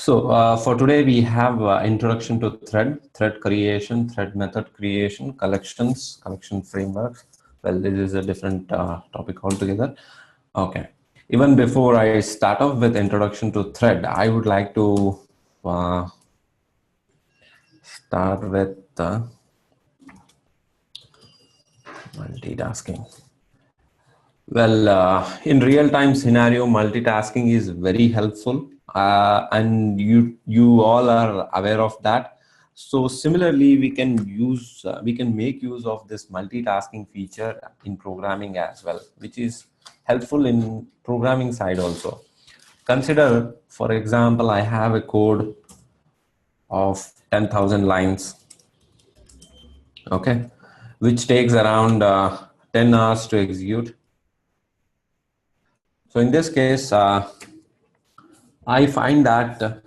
For today, we have introduction to thread creation, thread method creation, collections, collection frameworks. Well, this is a different topic altogether. Okay. Even before I start off with introduction to thread, I would like to start with multitasking. Well, in real-time scenario, multitasking is very helpful, and you all are aware of that. So similarly, we can make use of this multitasking feature in programming as well, which is helpful in programming side also. Consider, for example, I have a code of 10,000 lines, okay, which takes around 10 hours to execute. So in this case, I find that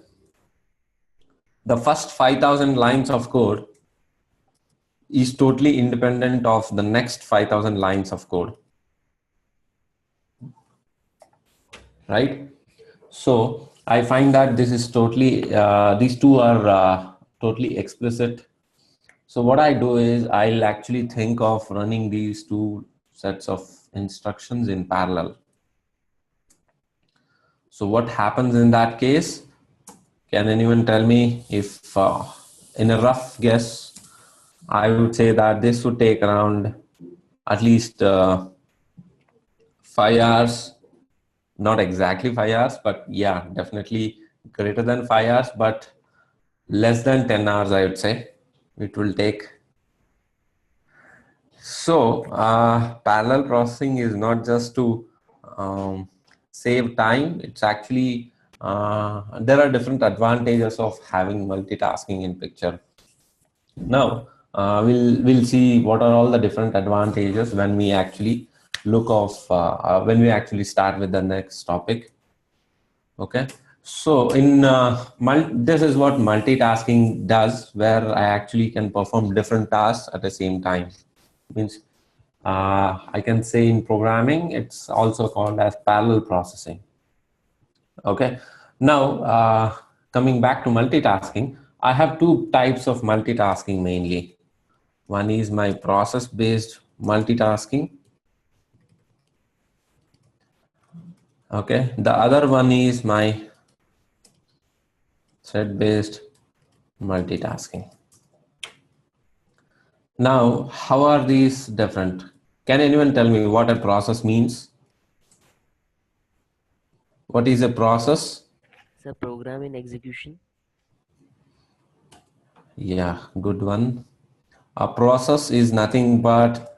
the first 5,000 lines of code is totally independent of the next 5,000 lines of code, right? So I find that this is totally, these two are totally explicit. So what I do is I'll actually think of running these two sets of instructions in parallel. So what happens in that case? Can anyone tell me if, in a rough guess, I would say that this would take around at least 5 hours, not exactly 5 hours, but yeah, definitely greater than 5 hours, but less than 10 hours, I would say it will take. So parallel processing is not just to save time, it's actually, there are different advantages of having multitasking in picture. Now, we'll see what are all the different advantages when we actually when we actually start with the next topic. Okay, so in this is what multitasking does, where I actually can perform different tasks at the same time. Means I can say in programming, it's also called as parallel processing. Okay, now coming back to multitasking, I have two types of multitasking mainly. One is my process-based multitasking. Okay, the other one is my thread-based multitasking. Now, how are these different? Can anyone tell me what a process means? What is a process? It's a program in execution. Yeah, good one. A process is nothing but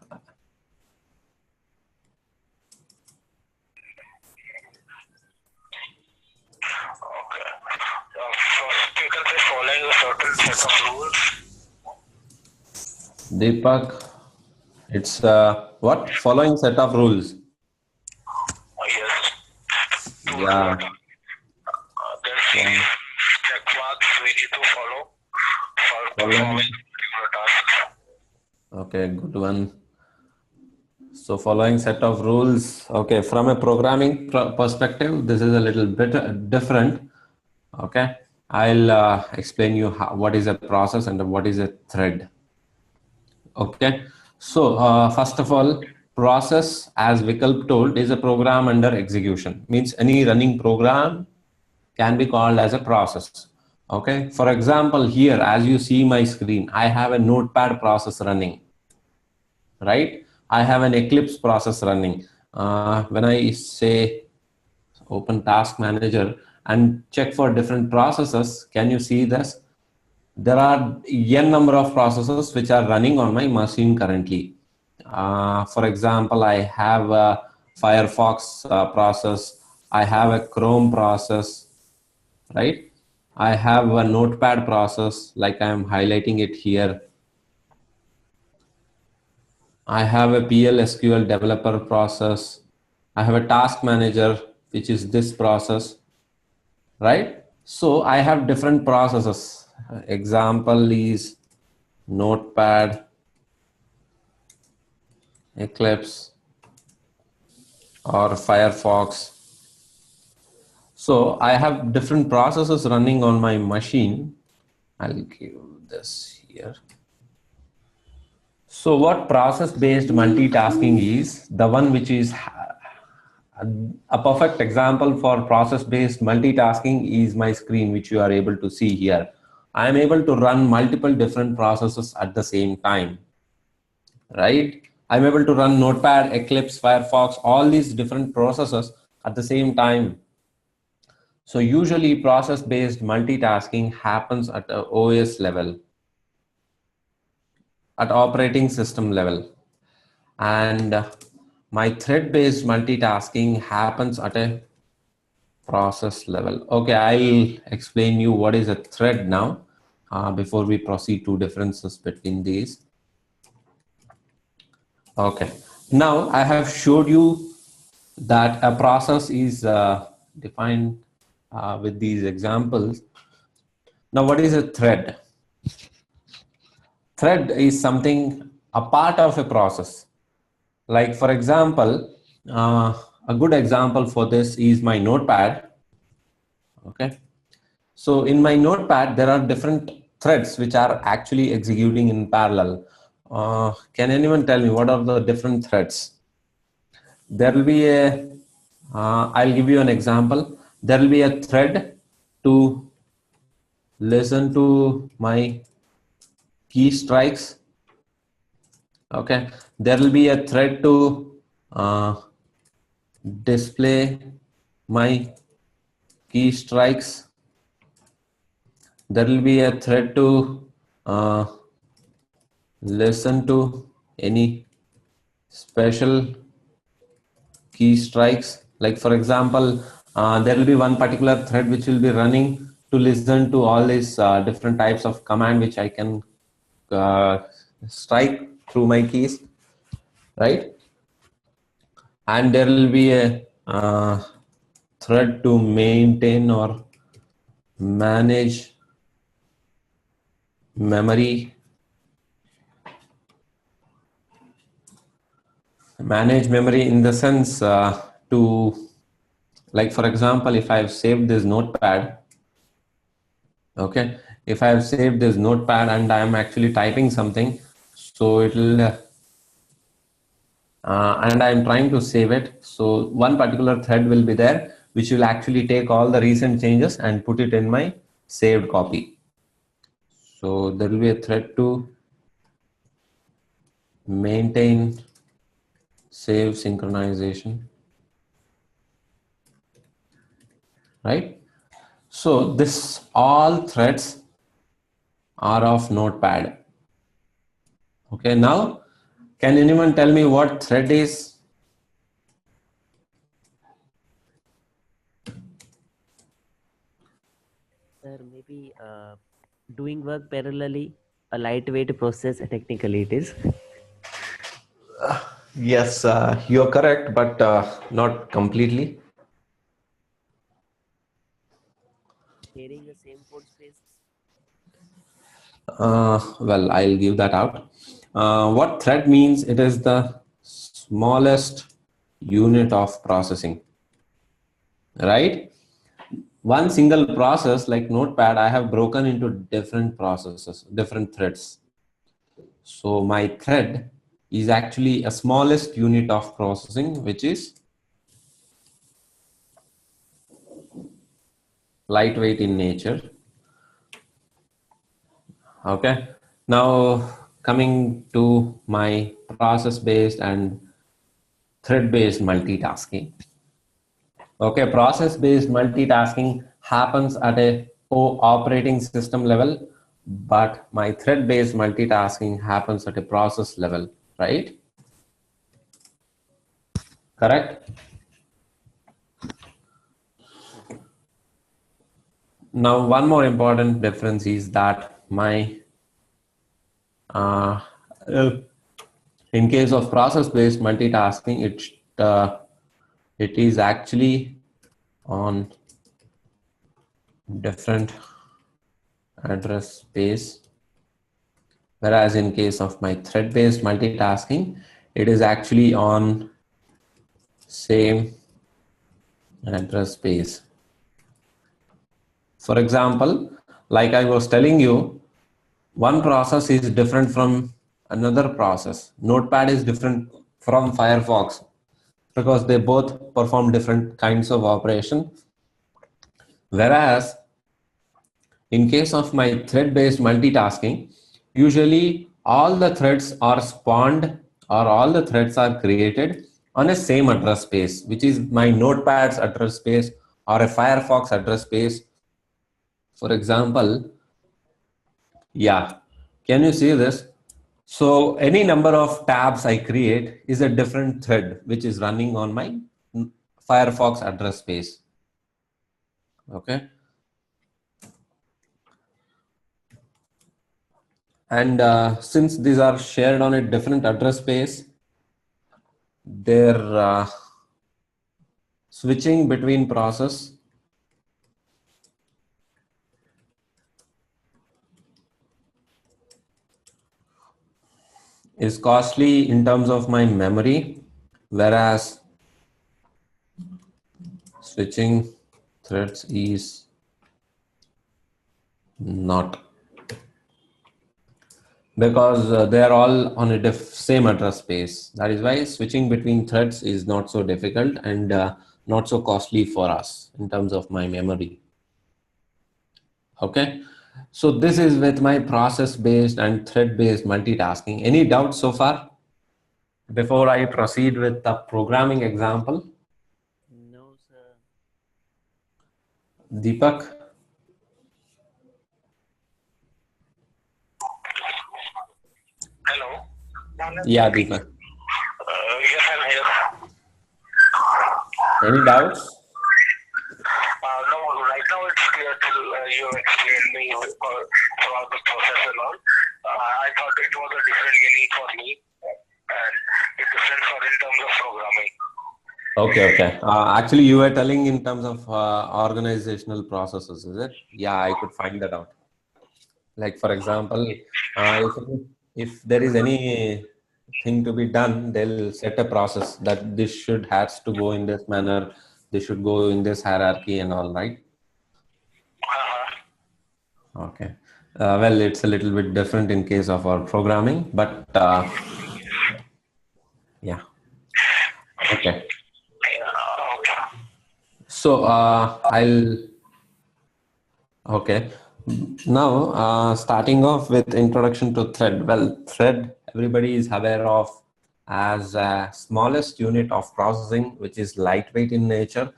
First, you can say following a certain set of rules. Deepak. It's what? Following set of rules. Yes. Yeah. There's series check marks we need to follow for performing particular tasks. Okay, good one. So following set of rules. Okay, from a programming perspective, this is a little bit different. Okay, I'll explain you what is a process and what is a thread. Okay, so first of all, process, as Vikalp told, is a program under execution. Means any running program can be called as a process. Okay, for example, here, as you see my screen, I have a notepad process running, right? I have an Eclipse process running. When I say open task manager and check for different processes, can you see this? There are n number of processes which are running on my machine currently. For example, I have a Firefox process. I have a Chrome process, right? I have a notepad process, like I am highlighting it here. I have a PL/SQL developer process. I have a task manager, which is this process, right? So I have different processes. Example is Notepad, Eclipse, or Firefox. So I have different processes running on my machine. I'll give this here. So what process-based multitasking is? The one which is a perfect example for process-based multitasking is my screen, which you are able to see here. I am able to run multiple different processes at the same time, right? I'm able to run Notepad, Eclipse, Firefox, all these different processes at the same time. So usually process-based multitasking happens at the OS level, at operating system level. And my thread-based multitasking happens at a process level. Okay, I'll explain you what is a thread now before we proceed to differences between these. Okay, now I have showed you that a process is defined with these examples. Now, what is a thread? Thread is something a part of a process. Like for example, a good example for this is my Notepad. Okay, so in my Notepad there are different threads which are actually executing in parallel. Can anyone tell me what are the different threads? There will be a I'll give you an example. There will be a thread to listen to my key strikes. Okay, there will be a thread to display my key strikes. There will be a thread to listen to any special key strikes. Like for example, there will be one particular thread which will be running to listen to all these different types of command which I can strike through my keys, right? And there will be a thread to maintain or manage memory. Manage memory in the sense to, like for example, if I've saved this Notepad, okay, if I've saved this Notepad and I'm actually typing something, so it'll and I'm trying to save it. So one particular thread will be there, which will actually take all the recent changes and put it in my saved copy. So there will be a thread to maintain save synchronization, right? So this all threads are of Notepad. Okay, now can anyone tell me what thread is? Sir, maybe doing work parallelly, a lightweight process, technically it is. Yes, you're correct, but not completely. Sharing the same code space. Well, I'll give that out. What thread means? It is the smallest unit of processing, right? One single process like Notepad, I have broken into different processes, different threads. So my thread is actually a smallest unit of processing, which is lightweight in nature. Okay, now coming to my process-based and thread-based multitasking. Okay, process-based multitasking happens at a operating system level, but my thread-based multitasking happens at a process level, right? Correct? Now, one more important difference is that my in case of process-based multitasking, it is actually on different address space, whereas in case of my thread-based multitasking, it is actually on same address space. For example, like I was telling you, one process is different from another process. Notepad is different from Firefox because they both perform different kinds of operation. Whereas in case of my thread-based multitasking, usually all the threads are spawned or all the threads are created on a same address space, which is my Notepad's address space or a Firefox address space. For example, yeah, can you see this? So any number of tabs I create is a different thread which is running on my Firefox address space. Okay. And since these are shared on a different address space, their switching between process is costly in terms of my memory, whereas switching threads is not, because they are all on a same address space. That is why switching between threads is not so difficult and not so costly for us in terms of my memory. Okay, so this is with my process-based and thread-based multitasking. Any doubts so far before I proceed with the programming example? No, sir. Deepak? Hello. Yeah, Deepak. Yes, I'm here. Any doubts? No, right now it's clear till you explained me throughout the process and all. I thought it was a different meaning for me and it's different for in terms of programming. Okay. Actually, you were telling in terms of organizational processes, is it? Yeah, I could find that out. Like, for example, if there is anything to be done, they'll set a process that this has to go in this manner, this should go in this hierarchy and all, right? Okay. Well, it's a little bit different in case of our programming, but yeah. Okay. So okay. Now, starting off with introduction to thread. Well, thread, everybody is aware of as a smallest unit of processing, which is lightweight in nature.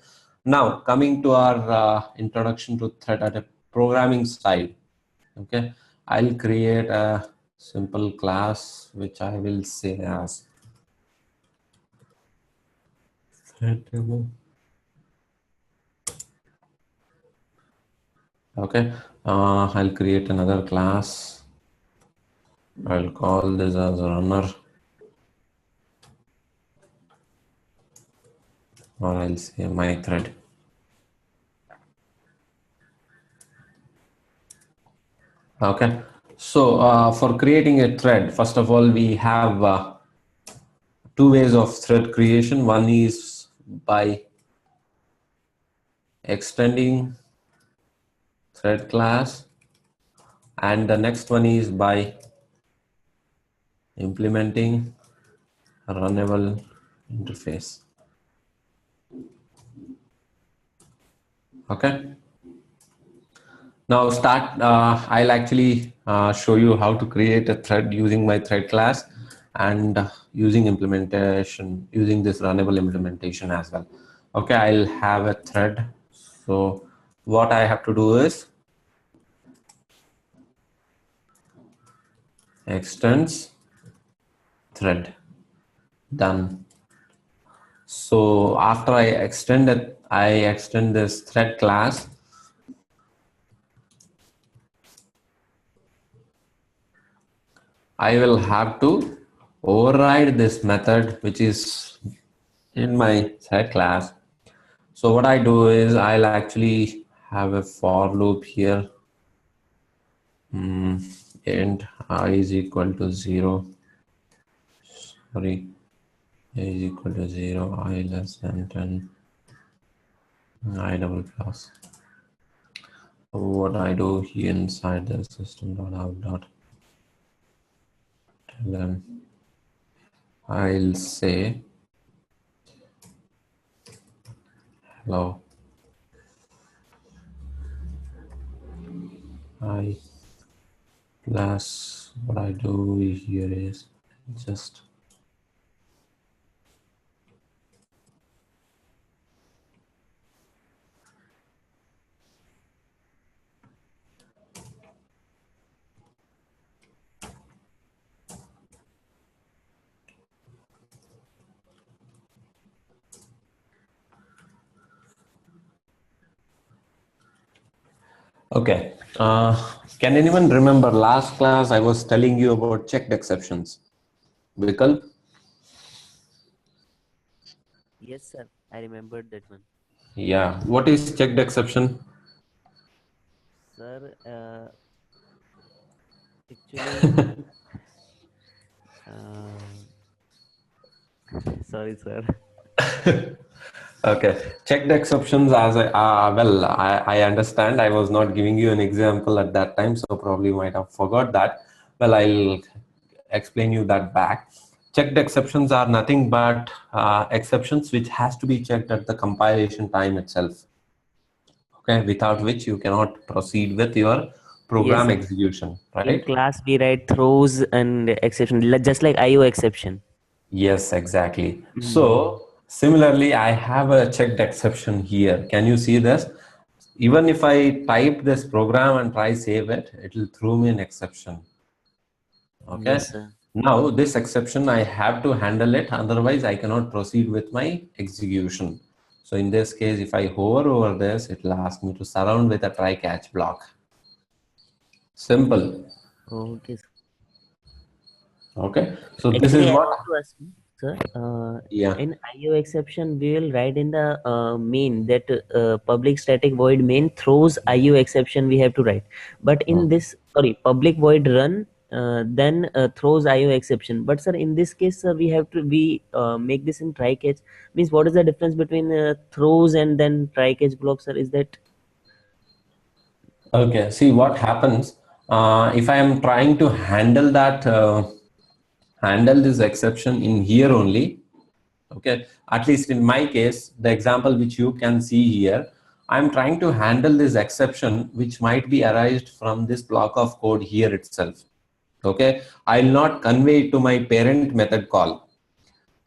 Now, coming to our introduction to thread at a programming side. Okay, I'll create a simple class, which I will say as thread table. Okay, I'll create another class. I'll call this as runner, or I'll say my thread. Okay, so for creating a thread, first of all, we have two ways of thread creation. One is by extending thread class, and the next one is by implementing a runnable interface. Okay. Now I'll actually show you how to create a thread using my thread class and using this runnable implementation as well. Okay, I'll have a thread. So what I have to do is extends thread. Done. So after I extend this thread class. I will have to override this method, which is in my thread class. So what I do is I'll actually have a for loop here. Int I is equal to 0. Sorry, I is equal to 0, I less than 10, I double plus. what I do here inside the system.out.lm, I'll say hello. I plus what I do here is just okay. Can anyone remember last class I was telling you about checked exceptions? Vikalp? Yes, sir. I remembered that one. Yeah. What is checked exception? Sir, actually, sorry, sir. Okay, checked exceptions as I understand. I was not giving you an example at that time, so probably you might have forgot that. Well, I'll explain you that back. Checked exceptions are nothing but exceptions which has to be checked at the compilation time itself. Okay, without which you cannot proceed with your program Yes, execution, in right? class we write throws and exception, just like IO exception. Yes, exactly. Mhm. So similarly, I have a checked exception here. Can you see this? Even if I type this program and try save it, it will throw me an exception. Okay. Yes, sir. Now this exception, I have to handle it. Otherwise, I cannot proceed with my execution. So in this case, if I hover over this, it will ask me to surround with a try catch block. Simple. Okay, sir. Okay. So this Actually, is I what, want to ask you, sir. yeah. In IO exception, we will write in the main that public static void main throws IO exception we have to write. But in this, sorry, public void run, then throws IO exception. But sir, in this case, sir, we have to make this in try catch. Means what is the difference between throws and then try catch block, sir? Is that Okay, see what happens if I am trying to handle that, handle this exception in here only. Okay, at least in my case, the example which you can see here, I'm trying to handle this exception which might be arised from this block of code here itself. Okay, I'll not convey it to my parent method call.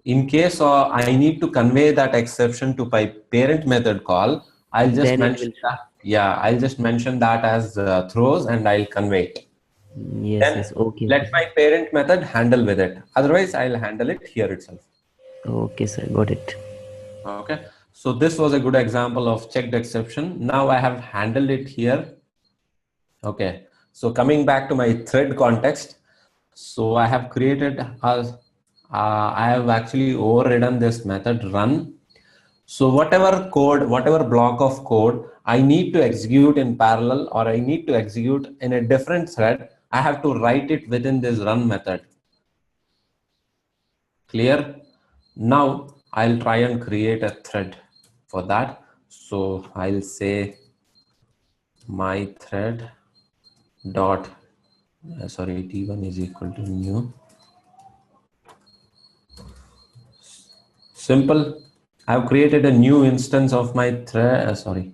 In case I need to convey that exception to my parent method call, I'll just then it mention will show? that. Yeah, I'll just mention that as throws and I'll convey it. Yes, Then yes. Okay, let okay. my parent method handle with it. Otherwise, I'll handle it here itself. Okay, sir. Got it. Okay. So this was a good example of checked exception. Now I have handled it here. Okay. So coming back to my thread context. So I have created I have actually overridden this method run. So whatever code, whatever block of code I need to execute in parallel or I need to execute in a different thread, I have to write it within this run method. Clear? Now I'll try and create a thread for that. So I'll say my thread dot sorry, t1 is equal to new. Simple. I've created a new instance of my thread. Sorry.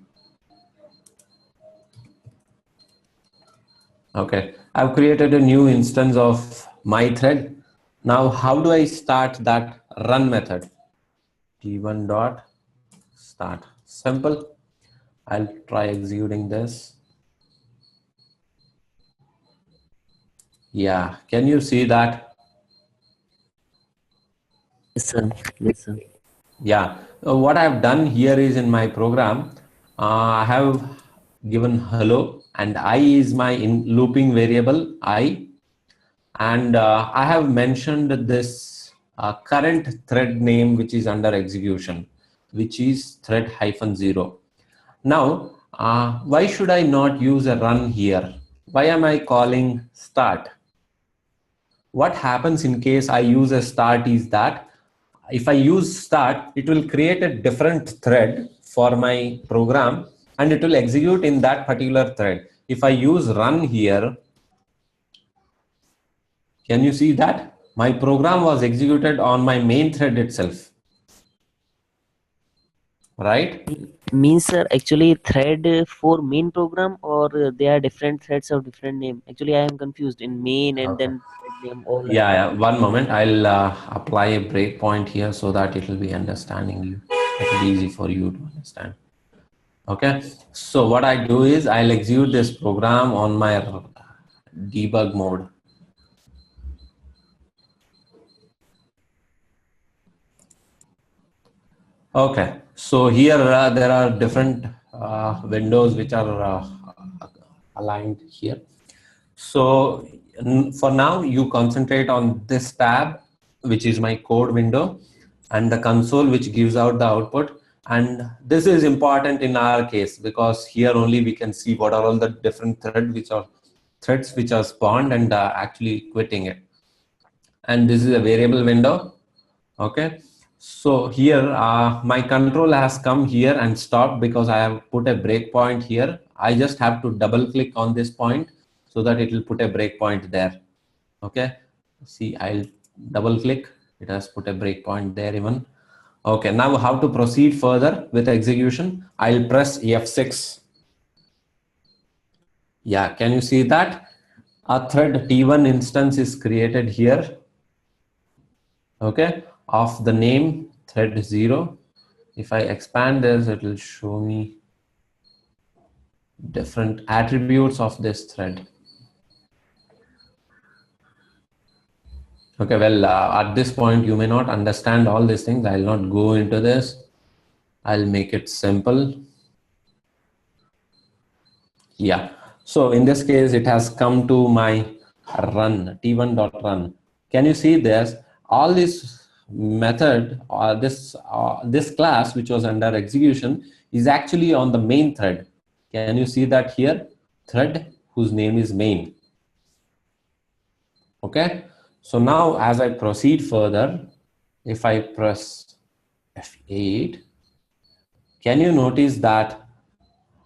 Okay, I've created a new instance of my thread. Now, how do I start that run method? t1 dot start. Simple. I'll try executing this. Yeah, can you see that? Yes, sir. Yes, sir. Yeah, what I've done here is in my program, I have given hello and I is my looping variable I, and I have mentioned this current thread name which is under execution, which is thread -0. Now, why should I not use a run here? Why am I calling start? What happens in case I use a start is that if I use start, it will create a different thread for my program and it will execute in that particular thread. If I use run here, can you see that? My program was executed on my main thread itself, right? Means sir, actually thread for main program, or they are different threads of different name? Actually, I am confused in main and Okay. then thread name all. Yeah, 1 moment. I'll apply a breakpoint here so that it will be understanding you. It will be easy for you to understand. Okay. So what I do is I'll execute this program on my debug mode. Okay. So here there are different windows which are aligned here. So for now, you concentrate on this tab, which is my code window, and the console, which gives out the output. And this is important in our case because here only we can see what are all the different threads which are spawned and actually quitting it. And this is a variable window. Okay. So here my control has come here and stopped because I have put a breakpoint here. I just have to double click on this point so that it will put a breakpoint there. Okay. See, I'll double click. It has put a breakpoint there even. Okay. Now how to proceed further with execution? I'll press F6. Yeah. Can you see that? A thread T1 instance is created here. Okay, of the name thread 0. If I expand this, it will show me different attributes of this thread. Okay, well, at this point, you may not understand all these things. I'll not go into this. I'll make it simple. Yeah, so in this case, it has come to my run, t1.run. Can you see this? All this method or this class which was under execution is actually on the main thread. Can you see that here? Thread whose name is main. Okay, so now as I proceed further, if I press F8, can you notice that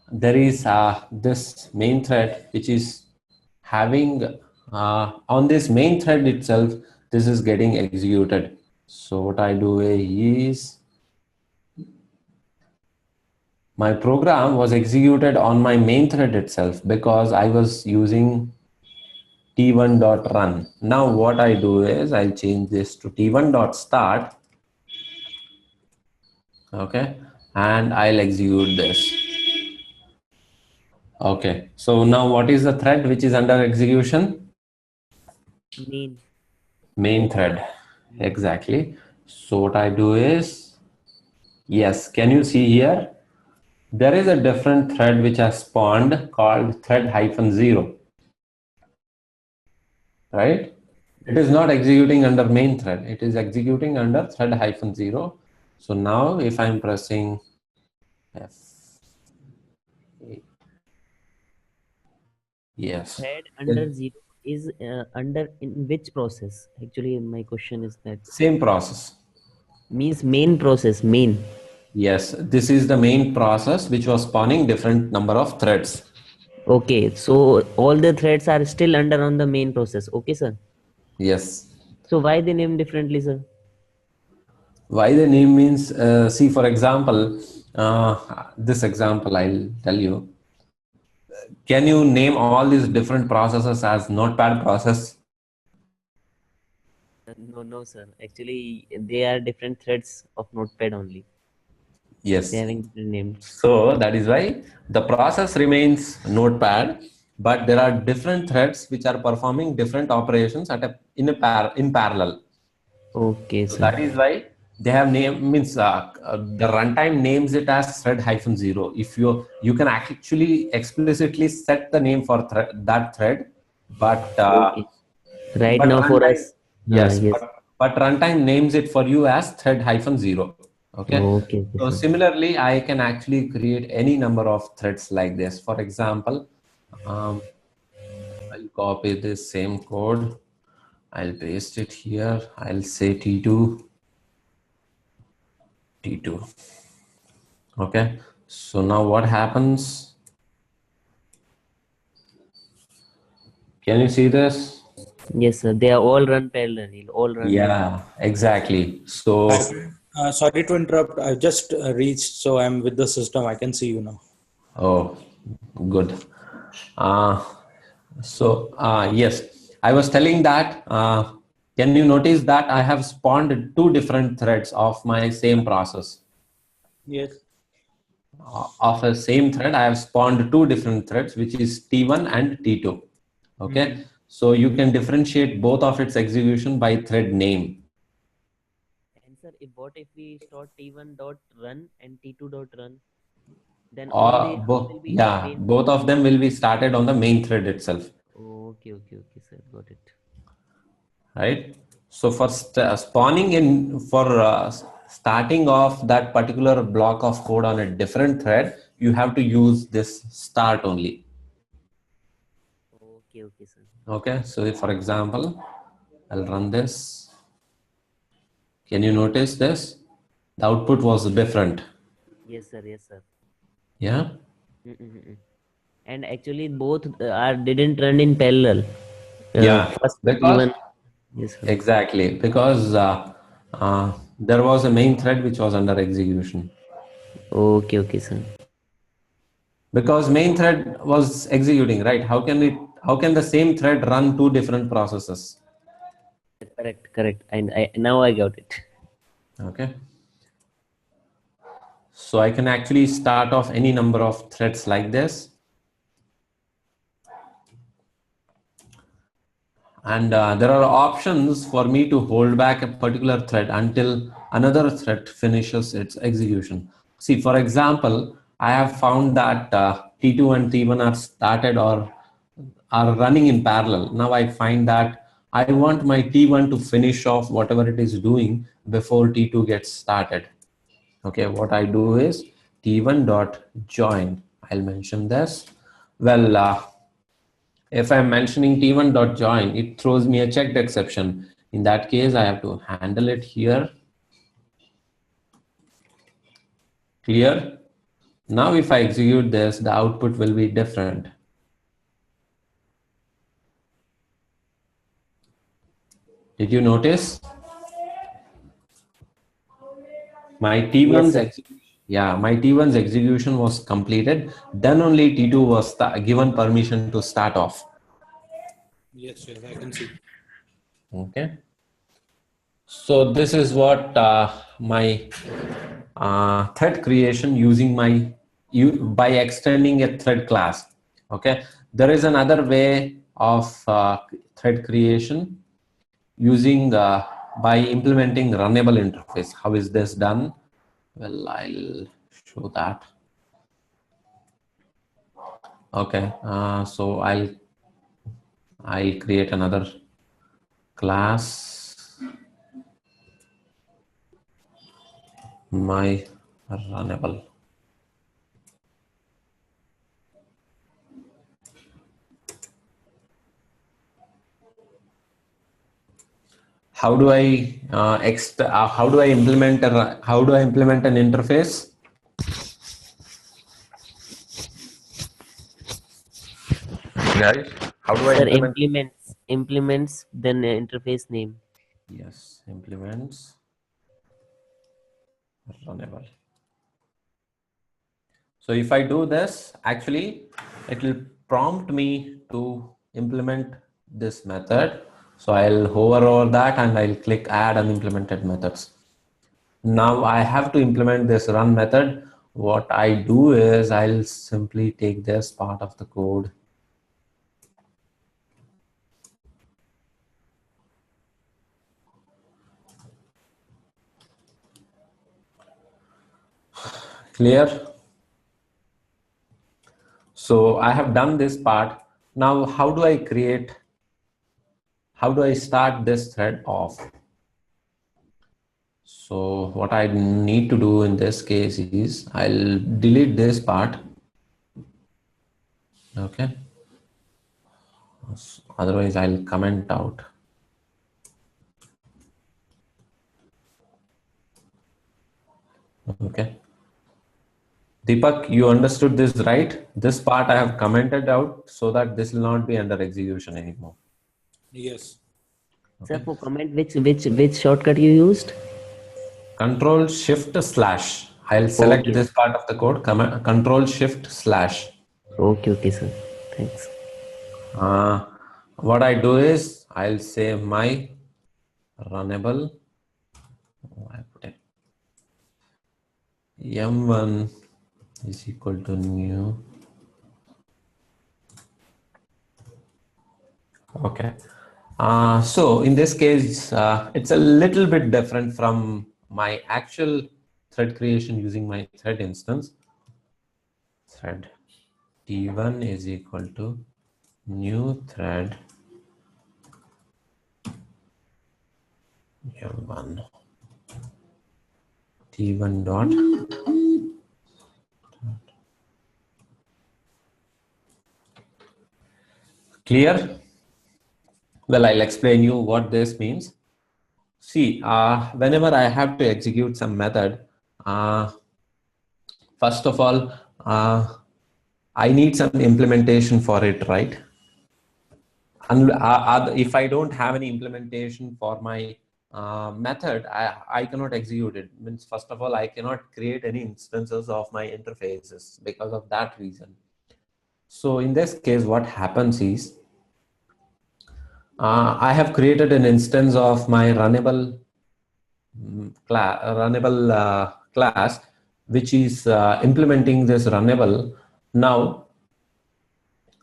there is this main thread which is having on this main thread itself, this is getting executed. So what I do is my program was executed on my main thread itself because I was using t1.run. Now what I do is I'll change this to t1.start. Okay, and I'll execute this. Okay, so now what is the thread which is under execution? Main thread. Exactly. So what I do is, yes, can you see here? There is a different thread which has spawned called thread-0. Right? It is not executing under main thread. It is executing under thread-0. So now if I'm pressing F8, yes. Thread under 0 is under in which process? Actually, my question is that. Same process. Means main process, main. Yes, this is the main process which was spawning different number of threads. Okay, so all the threads are still under on the main process. Okay, sir. Yes. So why they name differently, sir? Why the name means, see, for example, this example I'll tell you. Can you name all these different processes as Notepad process? No, sir. Actually, they are different threads of Notepad only. Yes. They having different names. So that is why the process remains Notepad, but there are different threads which are performing different operations in parallel. Okay, So sir. that is why they have name means the runtime names it as thread-0. If you can actually explicitly set the name for that thread, but Okay. Right but now for runtime, us. yes, Yes. but runtime names it for you as thread-0. Okay. Okay, So sir. similarly, I can actually create any number of threads like this. For example, I'll copy this same code. I'll paste it here. I'll say T2. Okay. So now what happens? Can you see this? Yes, sir. They are all run parallel. All run. Yeah, exactly. So, Sorry to interrupt. I just reached, so I'm with the system. I can see you now. oh, good. Uh, yes, I was telling that, can you notice that I have spawned two different threads of my same process? Yes. Of a same thread, I have spawned two different threads, which is T1 and T2. Okay. So you can differentiate both of its execution by thread name. And sir, what if we start T1 dot run and T2 dot run? Then Or all the will be yeah, main. both of them will be started on the main thread itself. Okay, sir. Got it. Right. So for spawning in, for starting off that particular block of code on a different thread, you have to use this start only. Okay, sir. Okay. So if, for example, I'll run this. Can you notice this? The output was different. Yes, sir. Yeah. And actually, both didn't run in parallel. Yeah. First Because T1. Yes, sir. exactly, because there was a main thread which was under execution. Okay, sir. Because main thread was executing, right? How can the same thread run two different processes? Correct. And now I got it. Okay. So I can actually start off any number of threads like this. And there are options for me to hold back a particular thread until another thread finishes its execution. See, for example, I have found that T2 and T1 are started or are running in parallel. Now I find that I want my T1 to finish off whatever it is doing before T2 gets started. Okay, what I do is T1 dot join. I'll mention this. Well, if I'm mentioning T1 dot join, it throws me a checked exception. In that case, I have to handle it here. Clear? Now, if I execute this, the output will be different. Did you notice? My T1's my T1's execution was completed. Then only T2 was given permission to start off. Yes, I can see. Okay. So this is what my thread creation using by extending a thread class. Okay. There is another way of thread creation using by implementing runnable interface. How is this done? Well, I'll show that. Okay. So I'll create another class, my runnable. How do I how do I implement an interface? Guys, how do I Sir, implement? implements then interface name. Yes, implements runnable. So if I do this, actually, it will prompt me to implement this method. So I'll hover over that and I'll click add unimplemented methods. Now I have to implement this run method. What I do is I'll simply take this part of the code. Clear? So I have done this part. Now, how do I start this thread off? So what I need to do in this case is I'll delete this part. Okay. Otherwise I'll comment out. Okay. Deepak, you understood this right? This part I have commented out so that this will not be under execution anymore. Yes. Sir, for comment, which shortcut you used? Control Shift Slash. I'll select Okay. this part of the code. Control Shift Slash. Okay, sir. Thanks. What I do is I'll say my runnable. I put it m1 is equal to new. Okay. So in this case, it's a little bit different from my actual thread creation using my thread instance. Thread t1 is equal to new thread m1 t1 dot clear. Well, I'll explain you what this means. See, whenever I have to execute some method, first of all, I need some implementation for it, right? And if I don't have any implementation for my method, I cannot execute it. Means first of all, I cannot create any instances of my interfaces because of that reason. So in this case, what happens is, I have created an instance of my runnable class, which is implementing this runnable. Now,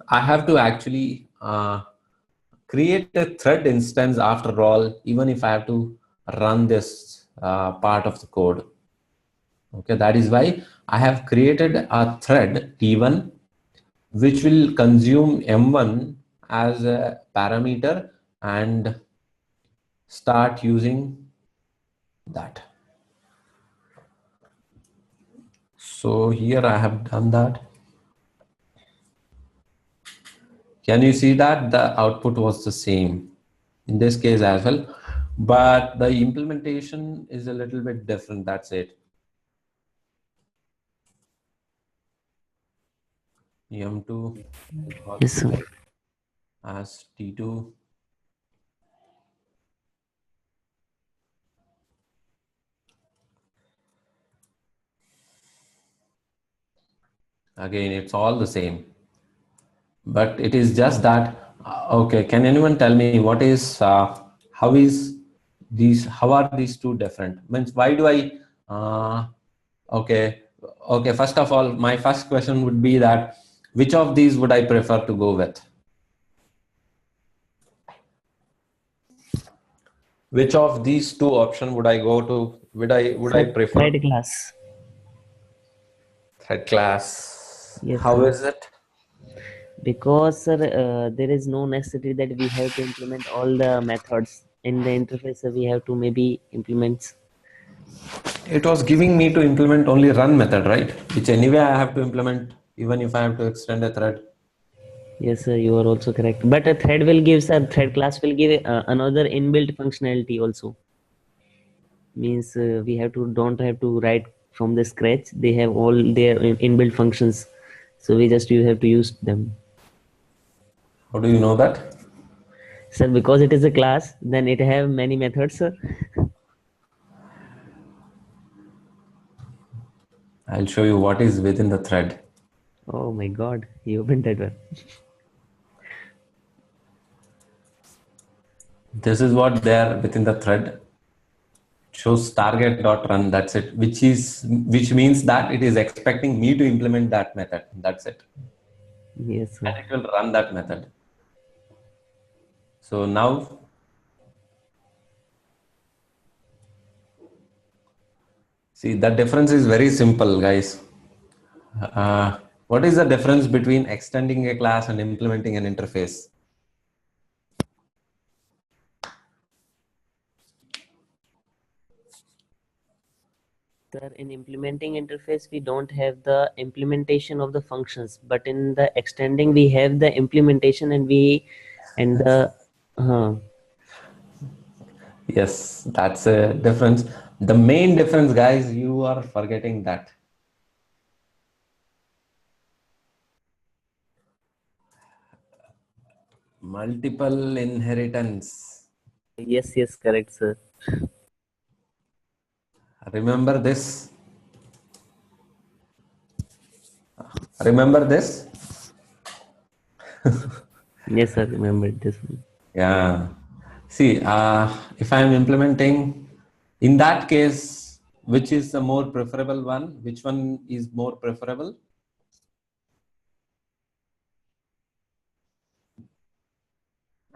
I have to actually create a thread instance after all, even if I have to run this part of the code. Okay, that is why I have created a thread T1, which will consume M1 as a parameter and start using that. So here I have done that. Can you see that the output was the same in this case as well, but the implementation is a little bit different. That's it. M2 Yes, sir. as T2. Again, it's all the same, but it is just that, okay, can anyone tell me what is, how are these two different? Means why do I, okay, first of all, my first question would be that, which of these would I prefer to go with? Which of these two options would I go to? Would I prefer? Thread class. Thread class. Yes, How sir. is it? Because, sir, there is no necessity that we have to implement all the methods in the interface. So we have to maybe implement. It was giving me to implement only run method, right? Which anyway I have to implement even if I have to extend a thread. Yes, sir, you are also correct. But a thread will give, sir, thread class will give another inbuilt functionality also. Means we don't have to write from the scratch. They have all their inbuilt functions. So you have to use them. How do you know that? Sir, because it is a class, then it have many methods, sir. I'll show you what is within the thread. Oh my God, you opened that one. This is what there within the thread. Shows target.run. That's it. Which means that it is expecting me to implement that method. That's it. Yes, sir. And it will run that method. So now, see, the difference is very simple, guys. What is the difference between extending a class and implementing an interface? Sir, in implementing interface, we don't have the implementation of the functions, but in the extending, we have the implementation Yes, that's a difference. The main difference, guys, you are forgetting that. multiple inheritance. Yes, yes, correct, sir. Remember this? Remember this? Yes, sir, remember this one. Yeah. See, if I'm implementing, in that case, which is the more preferable one? Which one is more preferable?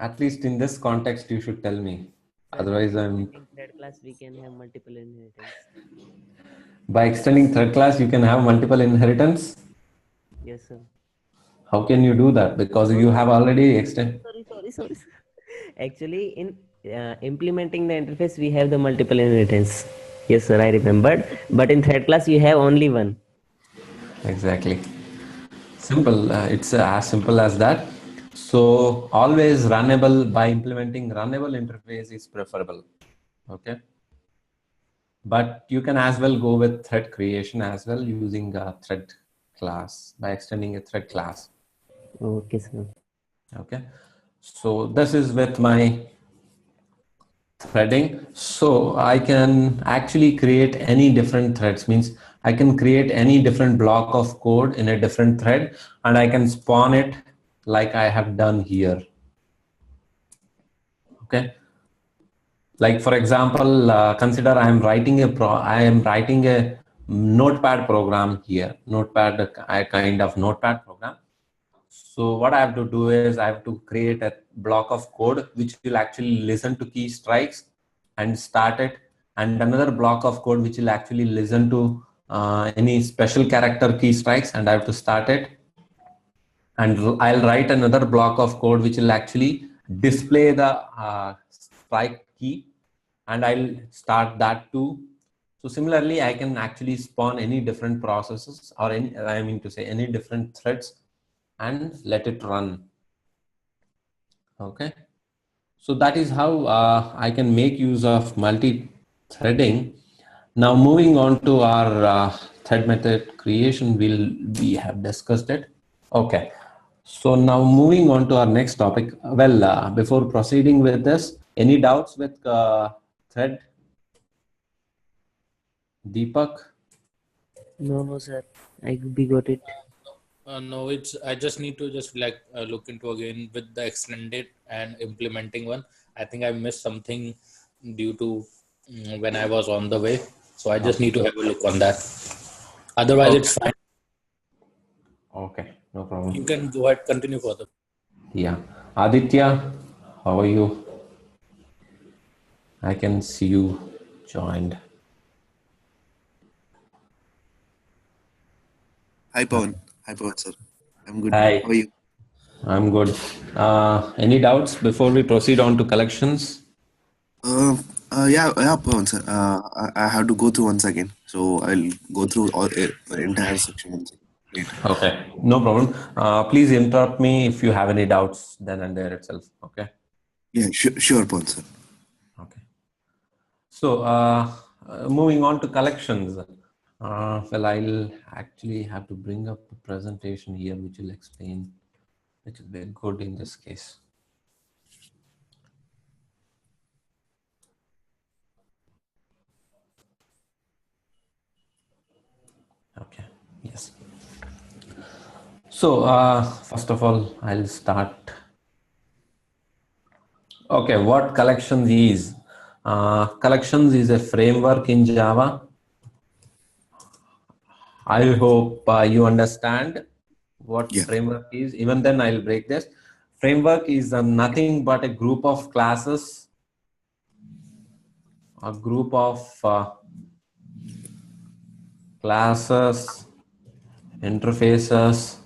At least in this context, you should tell me. Sir, Otherwise, I'm in third class we can have multiple inheritance. by extending third class, you can have multiple inheritance. Yes, sir. How can you do that? Because you have already extended. Sorry. Actually, in implementing the interface, we have the multiple inheritance. Yes, sir, I remembered. But in third class, you have only one. Exactly. Simple. It's as simple as that. So always runnable, by implementing runnable interface is preferable. Okay. But you can as well go with thread creation as well using a thread class by extending a thread class. Okay, sir. Okay. So this is with my threading. So I can actually create any different threads, means I can create any different block of code in a different thread and I can spawn it like I have done here. Okay. Like for example, consider I am writing a notepad program here, a kind of notepad program. So what I have to do is I have to create a block of code which will actually listen to key strikes and start it, and another block of code which will actually listen to any special character key strikes, and I have to start it. And I'll write another block of code which will actually display the strike key, and I'll start that too. So similarly, I can actually spawn any different processes or any different threads and let it run. Okay. So that is how I can make use of multi-threading. Now moving on to our thread method creation, we have discussed it. Okay. So now moving on to our next topic. Well, before proceeding with this, any doubts with thread? Deepak? No, sir. We got it. No, it's I just need to just look into again with the extended and implementing one. I think I missed something due to when I was on the way, so I just need to have a look on that. Otherwise, it's fine. Okay, no problem. You can go ahead, continue further. Yeah. Aditya, how are you? I can see you joined. Hi, Pawan, sir. I'm good. Hi. How are you? I'm good. Any doubts before we proceed on to collections? Yeah, Pawan, sir. I have to go through once again. So I'll go through all the entire section once again later. Okay, no problem. Please interrupt me if you have any doubts then and there itself. Okay. Yeah, sure, Pawan, sir. Okay. So moving on to collections. Well, I'll actually have to bring up a presentation here which will explain, which will be good in this case. Okay, yes. So first of all, I'll start. Okay, what collections is? Collections is a framework in Java. I hope you understand what framework is. Even then, I'll break this. Framework is nothing but a group of classes, a group of classes, interfaces.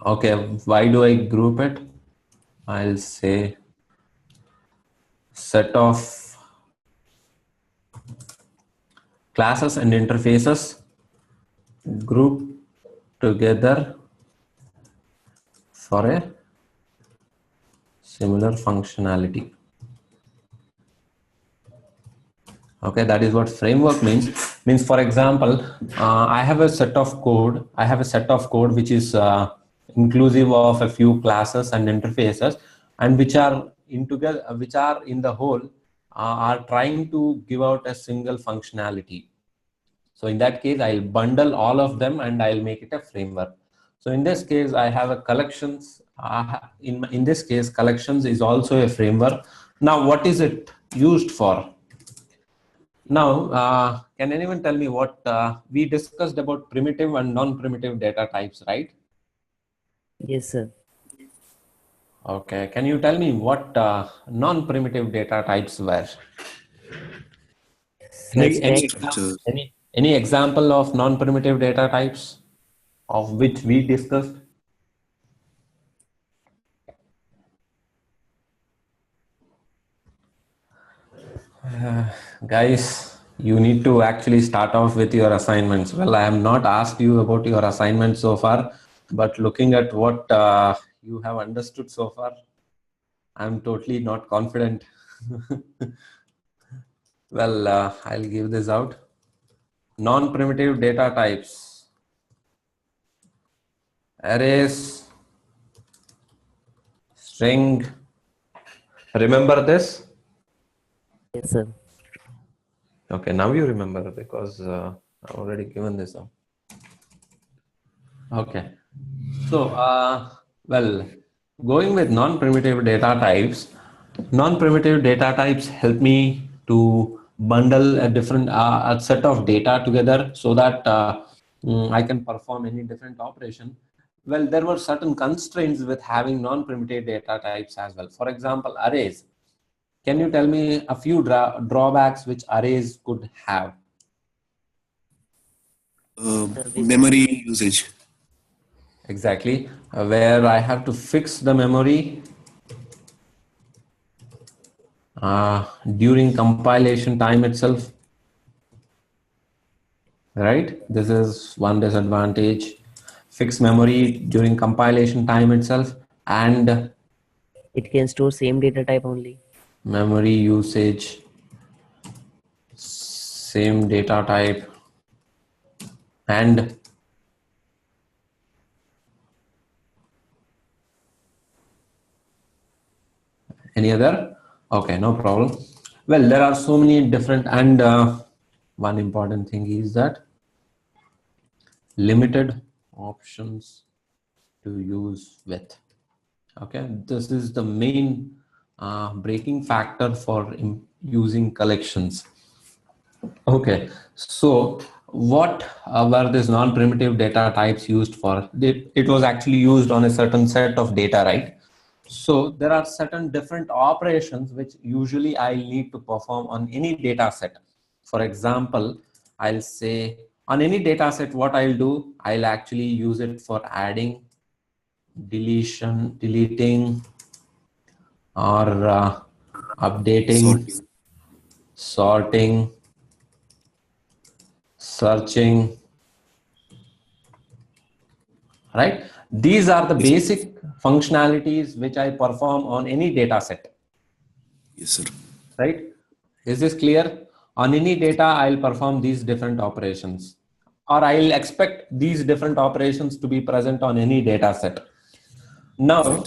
Okay, why do I group it? I'll say set of classes and interfaces grouped together for a similar functionality. Okay, that is what framework means. Means, for example, I have a set of code. I have a set of code which is inclusive of a few classes and interfaces, and which are in the whole are trying to give out a single functionality. So in that case, I'll bundle all of them and I'll make it a framework. So in this case, I have a collections. In this case, collections is also a framework. Now, what is it used for? Now, can anyone tell me what we discussed about primitive and non-primitive data types, right? Yes, sir. Okay. Can you tell me what non-primitive data types were? Such Structures. Any example of non-primitive data types of which we discussed? Guys, you need to actually start off with your assignments. Well, I have not asked you about your assignments so far, but looking at what you have understood so far, I'm totally not confident. Well, I'll give this out. Non-primitive data types. Arrays, string. Remember this? Yes, sir. Okay, now you remember because I've already given this up. Okay. So, well, going with non-primitive data types help me to bundle a set of data together so that I can perform any different operation. Well, there were certain constraints with having non-primitive data types as well. For example, arrays. Can you tell me a few drawbacks which arrays could have? Memory usage. Exactly, where I have to fix the memory during compilation time itself, right? This is one disadvantage. Fix memory during compilation time itself, and It can store same data type only. memory usage, same data type, and any other? Okay, no problem. Well, there are so many different, and one important thing is that limited options to use with. Okay, this is the main breaking factor for using collections. Okay, so what were these non-primitive data types used for? It was actually used on a certain set of data, right? So there are certain different operations which usually I'll need to perform on any data set. For example, I'll say on any data set, what I'll do, I'll actually use it for adding, deleting, or updating, sorting, searching, right? These are the Yes, basic functionalities which I perform on any data set, yes, sir. right? Is this clear? On any data, I'll perform these different operations, or I'll expect these different operations to be present on any data set. Now,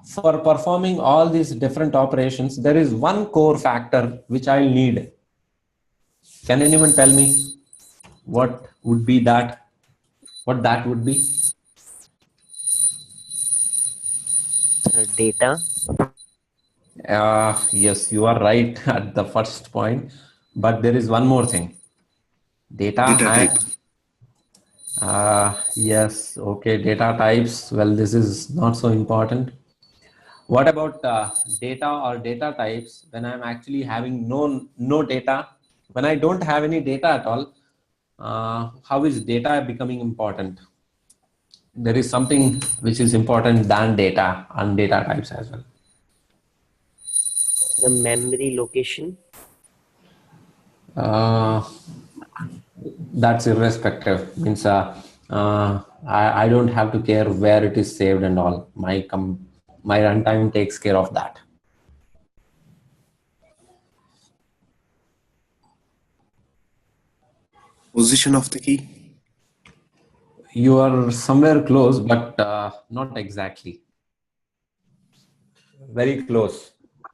for performing all these different operations, there is one core factor which I'll need. Can anyone tell me what would be that? What that would be? Data. Yes, you are right at the first point, but there is one more thing. Data Data type. and yes, okay, data types. Well, this is not so important. What about data or data types when I'm actually having no data? When I don't have any data at all, how is data becoming important? There is something which is important than data and data types as well. The memory location. That's irrespective. Means I don't have to care where it is saved and all. My runtime takes care of that. Position of the key. You are somewhere close, but not exactly. Very close,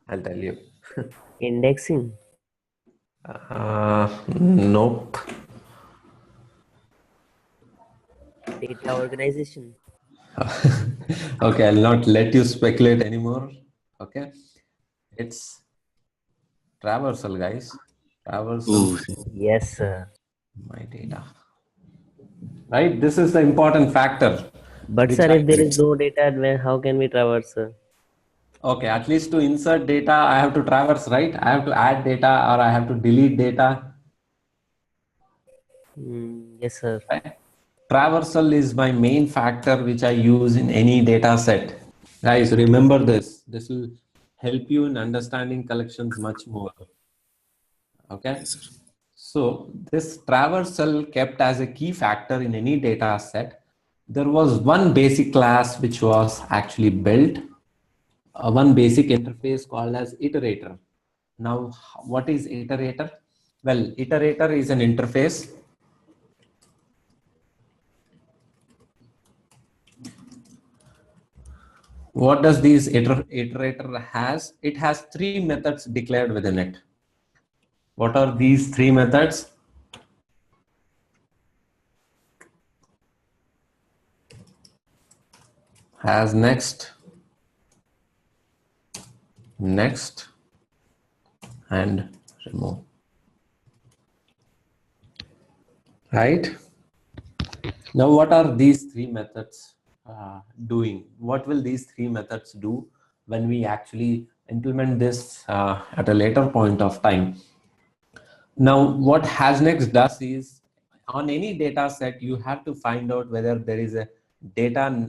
I'll tell you. Indexing. Nope. Data organization. Okay, I'll not let you speculate anymore. Okay, it's traversal, guys. Traversal, Oh, Yes, sir. my data. Right, this is the important factor, But which sir, I. if there is no data, then how can we traverse, sir? Okay, at least to insert data, I have to traverse, right? I have to add data or I have to delete data. Yes, sir. Right? Traversal is my main factor which I use in any data set. Guys, remember this. This will help you in understanding collections much more. Okay. yes, sir. So this traversal kept as a key factor in any data set. There was one basic class which was actually built, one basic interface called as iterator. Now, what is iterator? Well, iterator is an interface. What does this iterator has? It has three methods declared within it. What are these three methods? Has next, next, and remove. Right? Now, what are these three methods doing? What will these three methods do when we actually implement this at a later point of time? Now, what HasNext does is, on any data set, you have to find out whether there is a data,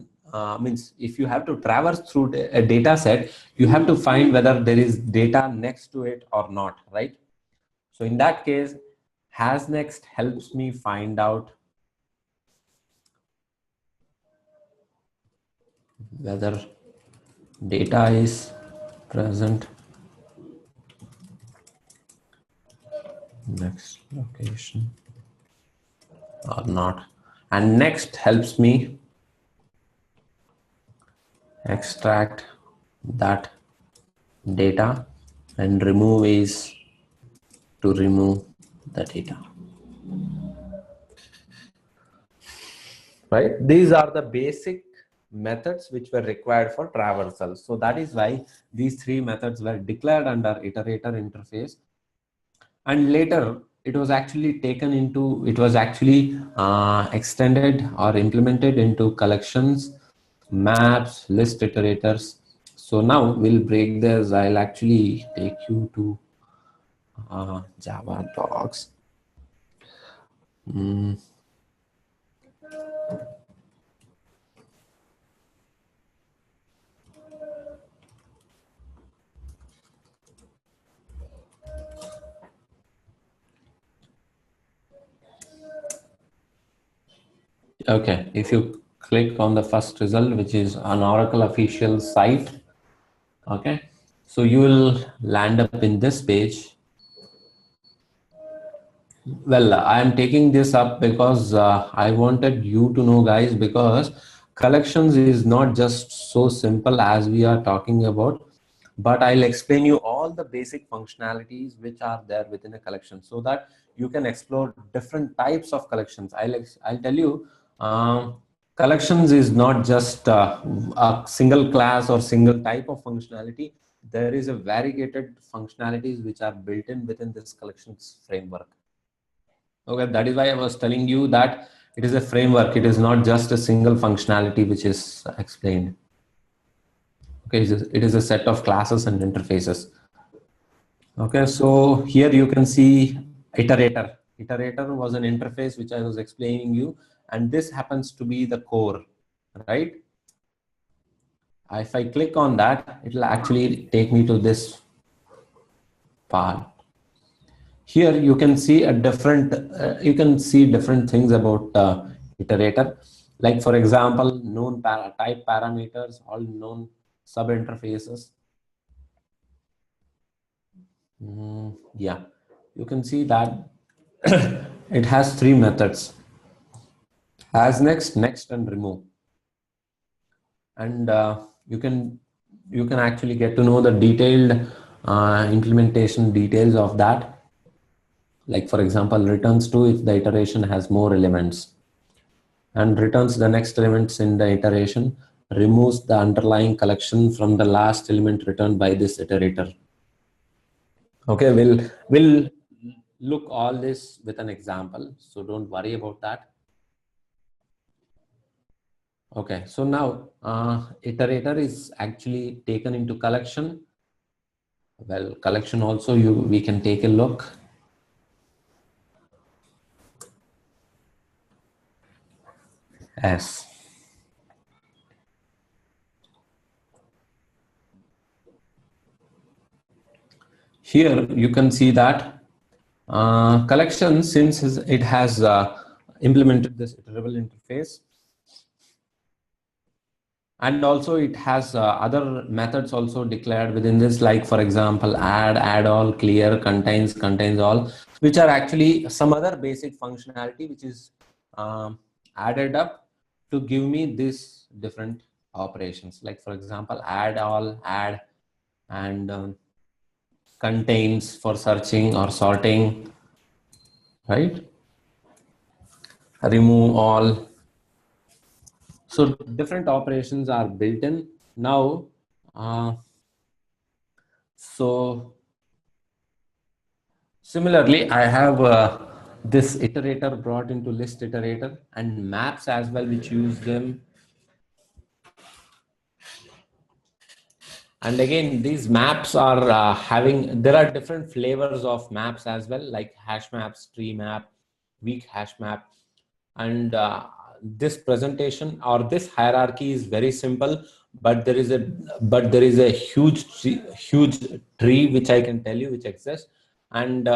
means if you have to traverse through a data set, you have to find whether there is data next to it or not, right? So in that case, HasNext helps me find out whether data is present next location or not. And next helps me extract that data, and remove is to remove the data. Right? These are the basic methods which were required for traversal. So that is why these three methods were declared under iterator interface. And later it was actually taken into, it was actually extended or implemented into collections, maps, list iterators. So now we'll break this. I'll actually take you to Java docs. Okay, if you click on the first result, which is an Oracle official site, okay, so you will land up in this page. Well, I am taking this up because I wanted you to know, guys, because collections is not just so simple as we are talking about, but I'll explain you all the basic functionalities which are there within a collection so that you can explore different types of collections. I'll tell you, collections is not just a single class or single type of functionality. There is a variegated functionalities which are built in within this collections framework. Okay, that is why I was telling you that it is a framework. It is not just a single functionality which is explained. Okay, it is a set of classes and interfaces. Okay, so here you can see iterator. Iterator was an interface which I was explaining you, and this happens to be the core, right? If I click on that, it will actually take me to this part. Here you can see a different, you can see different things about iterator. Like for example, known type parameters, all known sub interfaces. Yeah, you can see that it has three methods. As next and remove. And you can actually get to know the detailed implementation details of that. Like for example, returns to if the iteration has more elements, and returns the next elements in the iteration, removes the underlying collection from the last element returned by this iterator. Okay, we'll look all this with an example, so don't worry about that. Okay, so now iterator is actually taken into collection. Well, collection also we can take a look. Yes. Here you can see that collection, since it has implemented this iterable interface, and also it has other methods also declared within this, like for example, add all, clear, contains all, which are actually some other basic functionality which is added up to give me these different operations. Like for example, add all, add, and contains for searching or sorting, right? Remove all. So different operations are built in now. So similarly, I have this iterator brought into list iterator, and maps as well, which use them. And again, these maps are there are different flavors of maps as well, like hash maps, tree map, weak hash map. And this presentation or this hierarchy is very simple, but there is a huge tree which I can tell you which exists. And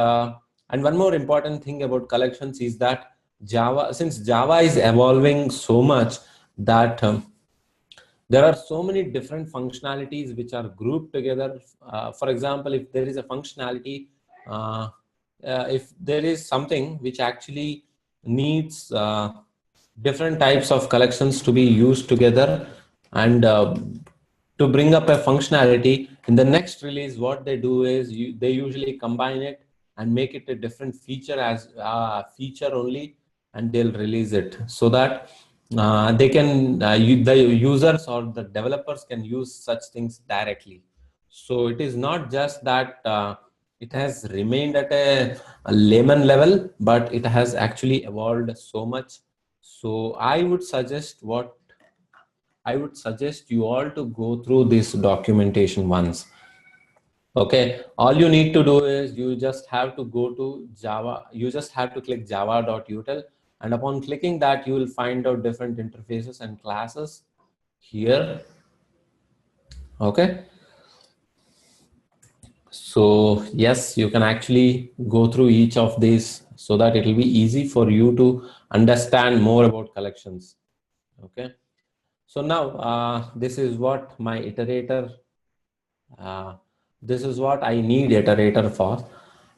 one more important thing about collections is that since Java is evolving so much, that there are so many different functionalities which are grouped together. For example, if there is a functionality, if there is something which actually needs different types of collections to be used together, and to bring up a functionality in the next release, what they do is they usually combine it and make it a different feature as feature only, and they'll release it so that they can the users or the developers can use such things directly. So it is not just that it has remained at a layman level, but it has actually evolved so much. So I would suggest you all to go through this documentation once. Okay, all you need to do is you just have to go to Java. You just have to click java.util, and upon clicking that, you will find out different interfaces and classes here. Okay. So yes, you can actually go through each of these so that it will be easy for you to understand more about collections. Okay. So now this is what my iterator, this is what I need iterator for.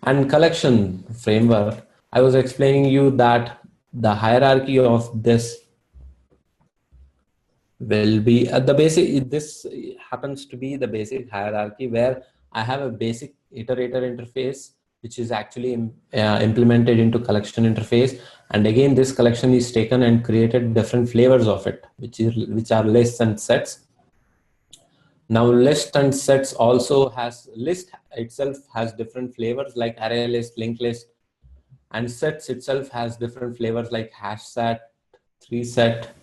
And collection framework, I was explaining you that the hierarchy of this will be at the basic. This happens to be the basic hierarchy where I have a basic iterator interface, which is actually implemented into collection interface. And again, this collection is taken and created different flavors of it, which are lists and sets. Now list and sets also list itself has different flavors like array list, linked list, and sets itself has different flavors like hash set, 3 set.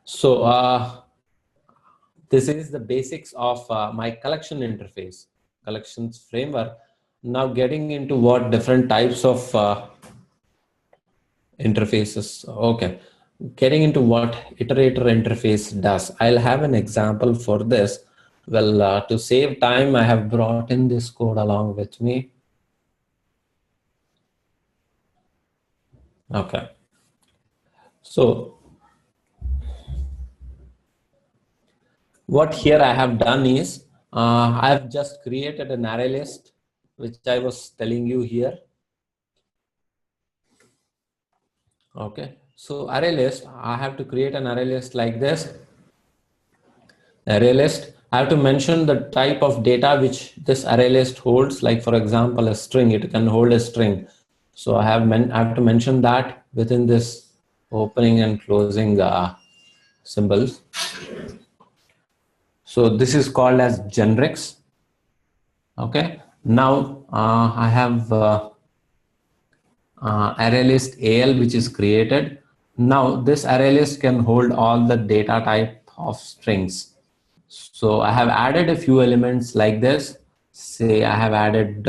So this is the basics of my collection interface, collections framework. Now getting into what different types of interfaces. Okay, getting into what iterator interface does. I'll have an example for this. Well, to save time, I have brought in this code along with me. Okay, so what here I have done is I have just created an array list, which I was telling you here. Okay, so array list, I have to create an array list like this. Array list, I have to mention the type of data which this array list holds. Like for example, a string, it can hold a string. So I have to mention that within this opening and closing symbols. So this is called as generics. Okay, now I have array list AL which is created. Now this array list can hold all the data type of strings. So I have added a few elements like this. Say I have added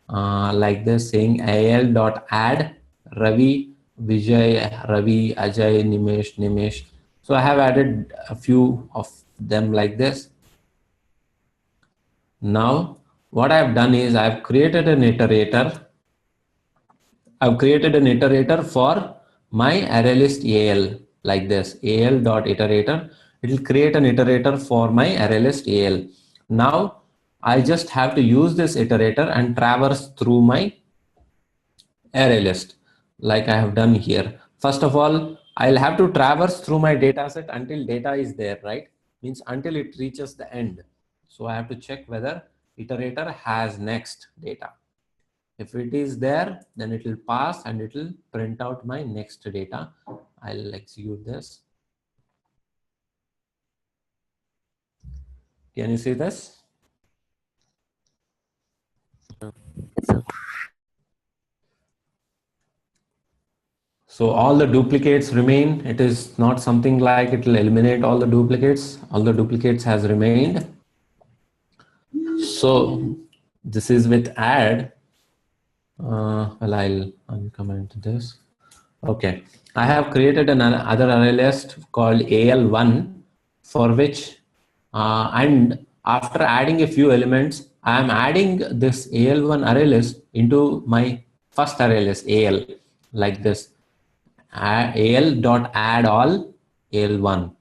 like this, saying al.add Ravi, Vijay, Ravi, Ajay, Nimesh. So I have added a few of them like this. Now what I have done is I have created an iterator. I've created an iterator for my array list AL like this, al.iterator. It will create an iterator for my array list AL. Now I just have to use this iterator and traverse through my array list like I have done here. First of all, I'll have to traverse through my data set until data is there, right? Means until it reaches the end. So I have to check whether iterator has next data. If it is there, then it will pass and it will print out my next data. I'll execute this. Can you see this? So all the duplicates remain. It is not something like it will eliminate all the duplicates. All the duplicates has remained. So this is with add. Well, I'll uncomment this. Okay, I have created another array list called AL1 for which and after adding a few elements, I am adding this AL1 array list into my first array list AL like this, AL.add all AL1.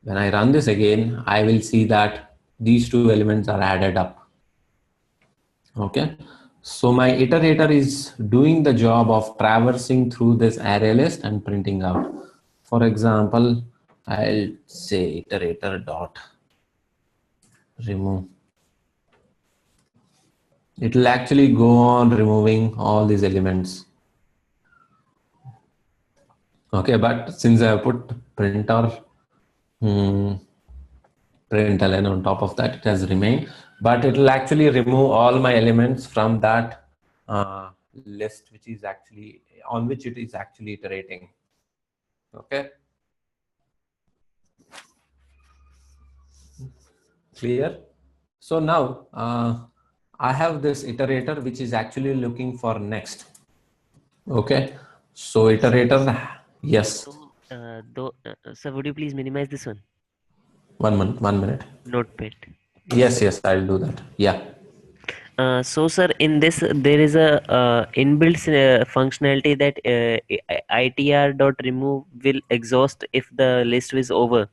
When I run this again, I will see that these two elements are added up. Okay, so my iterator is doing the job of traversing through this array list and printing out. For example, I'll say iterator dot remove. It will actually go on removing all these elements. Okay, but since I have put println on top of that, it has remained, but it will actually remove all my elements from that list, which is actually on which it is actually iterating. Okay, clear? So now I have this iterator which is actually looking for next. Okay, so iterator, yes. Sir, would you please minimize this one? 1 minute. Notepad. Yes, I'll do that. Yeah. So sir, in this there is a inbuilt functionality that itr.remove will exhaust if the list is over.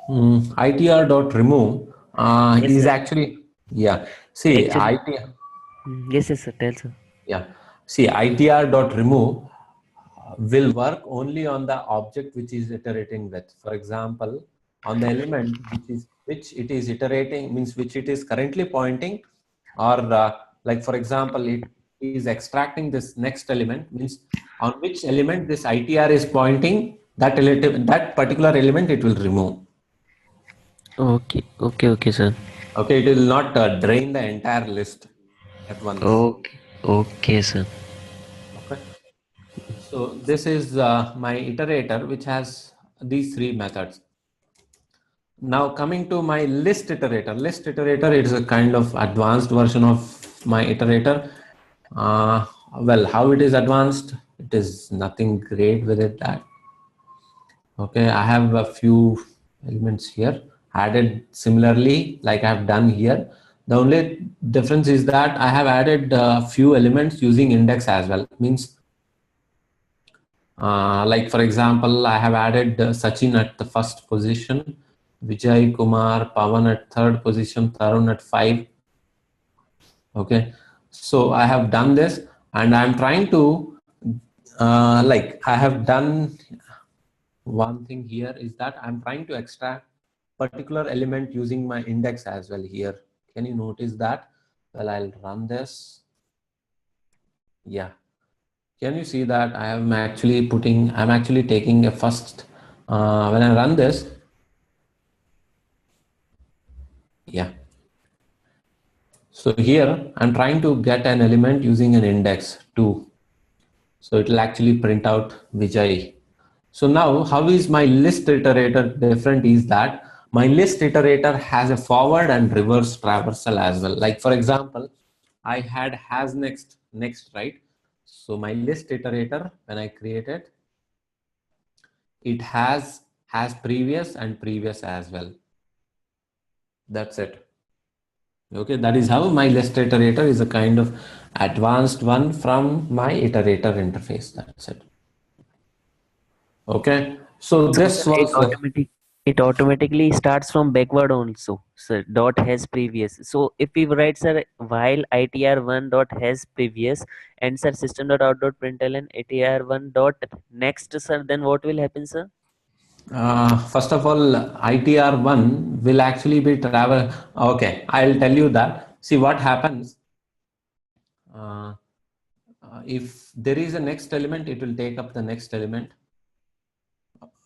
itr.remove Yes, is sir. actually, yeah. See, Actually, yes, sir. Tell sir. yeah. See, itr.remove will work only on the object which is iterating with. For example, on the element which it is iterating, means which it is currently pointing, or like for example, it is extracting this next element, means on which element this itr is pointing, that particular element it will remove. Okay, sir. Okay, it will not drain the entire list at once. Okay, sir. Okay. So this is my iterator, which has these three methods. Now coming to my list iterator. List iterator is a kind of advanced version of my iterator. Well, how it is advanced? It is nothing great with it. That okay, I have a few elements here added similarly like I have done here. The only difference is that I have added a few elements using index as well. Means like for example, I have added Sachin at the first position, Vijay, Kumar, Pawan at third position, Tarun at 5. Okay, so I have done this. and I'm trying to like I have done one thing here is that I'm trying to extract particular element using my index as well here. Can you notice that? Well, I'll run this. Yeah. Can you see that I'm actually taking a first, when I run this, yeah. So here I'm trying to get an element using an index 2. So it will actually print out Vijay. So now how is my list iterator different is that my list iterator has a forward and reverse traversal as well. Like for example, I had has next, right? So my list iterator, when I create it, it has previous and previous as well. That's it. Okay, that is how my list iterator is a kind of advanced one from my iterator interface. That's it. Okay, so this was it automatically starts from backward also. So dot has previous. So if we write, sir, while itr1 dot has previous and sir system dot out dot println itr1 dot next, sir, then what will happen, sir? First of all, ITR1 will actually be travel. Okay, I'll tell you that. See what happens. If there is a next element, it will take up the next element.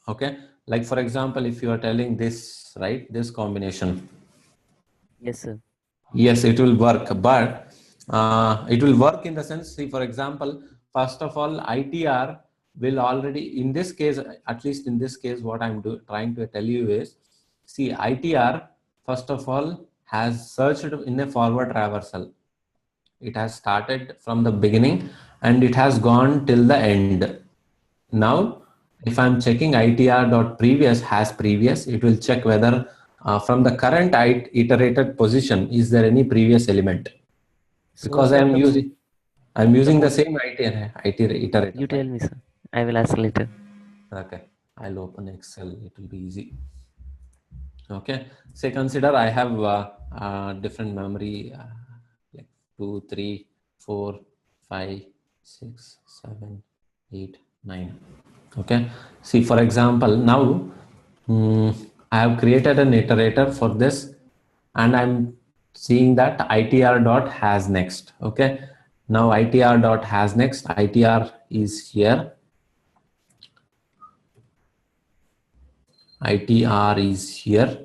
Okay, like for example, if you are telling this, right, this combination. Yes, sir. Yes, it will work, but it will work in the sense, see, for example, first of all, ITR will already, in this case, at least in this case, what I'm trying to tell you is, see, ITR, first of all, has searched in a forward traversal. It has started from the beginning and it has gone till the end. Now, if I'm checking ITR.previous has previous, it will check whether from the current iterated position, is there any previous element? Because So, I'm using the same iterator. you tell me, sir. I will ask later. Okay, I'll open Excel. It will be easy. Okay, say consider I have different memory like 2, 3, 4, 5, 6, 7, 8, 9. Okay, see, for example, now I have created an iterator for this and I'm seeing that ITR dot has next. Okay, now ITR dot has next, ITR is here. ITR is here.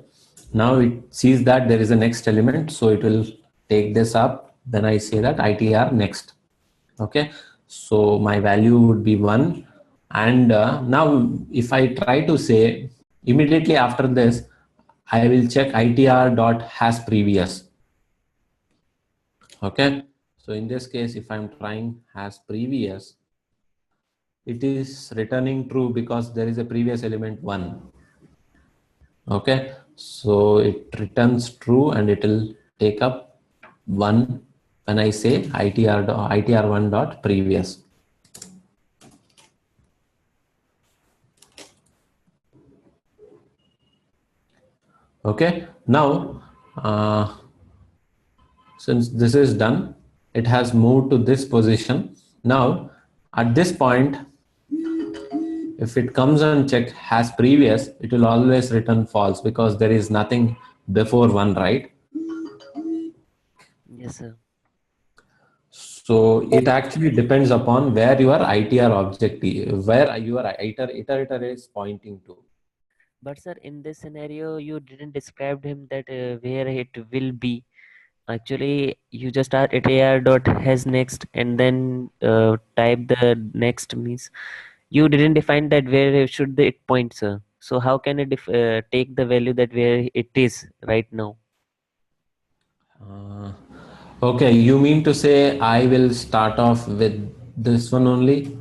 Now it sees that there is a next element, so it will take this up. Then I say that ITR next. Okay, so my value would be 1. And now if I try to say immediately after this, I will check ITR dot has previous. Okay, so in this case, if I'm trying has previous, it is returning true because there is a previous element 1. Okay, so it returns true and it will take up 1 when I say ITR1 dot previous. Okay, now since this is done, it has moved to this position. Now at this point, if it comes and check has previous, it will always return false because there is nothing before 1, right? Yes, sir. So it actually depends upon where your ITR object is, where your iterator is pointing to. But sir, in this scenario, you didn't describe him that where it will be. Actually, you just add itr dot has next and then type the next means. You didn't define that where should it point, sir. So how can it take the value that where it is right now? Okay, you mean to say I will start off with this one only,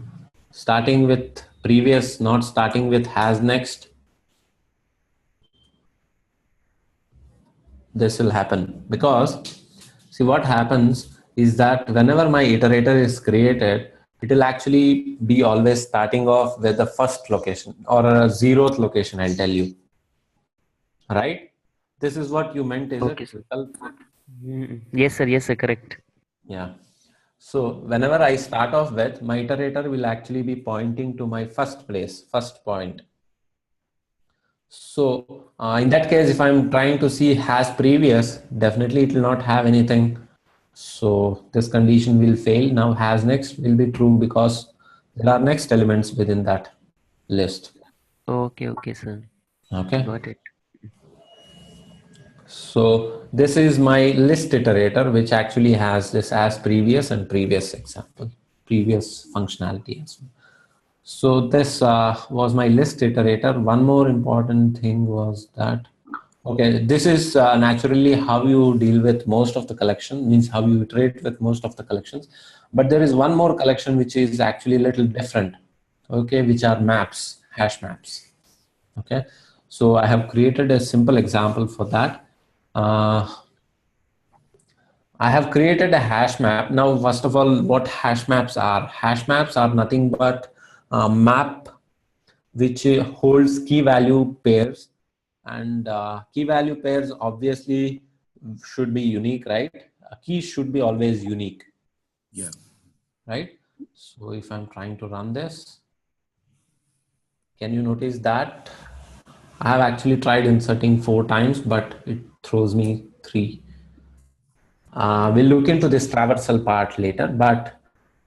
starting with previous, not starting with has next? This will happen because see what happens is that whenever my iterator is created, it will actually be always starting off with the first location or a 0th location, I'll tell you. Right? This is what you meant, is Okay, it? sir. Yes, sir. Yes, sir. Correct. Yeah. So whenever I start off with, my iterator will actually be pointing to my first point. So in that case, if I'm trying to see has previous, definitely it will not have anything. So this condition will fail. Now has next will be true because there are next elements within that list. Okay, sir. Okay. Got it. So this is my list iterator, which actually has this as previous and previous example, previous functionality as well. So this was my list iterator. One more important thing was that, okay, this is naturally how you deal with most of the collection, means how you iterate with most of the collections. But there is one more collection which is actually a little different, okay, which are maps, hash maps. Okay, so I have created a simple example for that. I have created a hash map. Now, first of all, what hash maps are? Hash maps are nothing but a map which holds key value pairs, and key value pairs obviously should be unique, right? A key should be always unique. Yeah. Right? So if I'm trying to run this, can you notice that I have actually tried inserting 4 times, but it throws me 3. We'll look into this traversal part later, but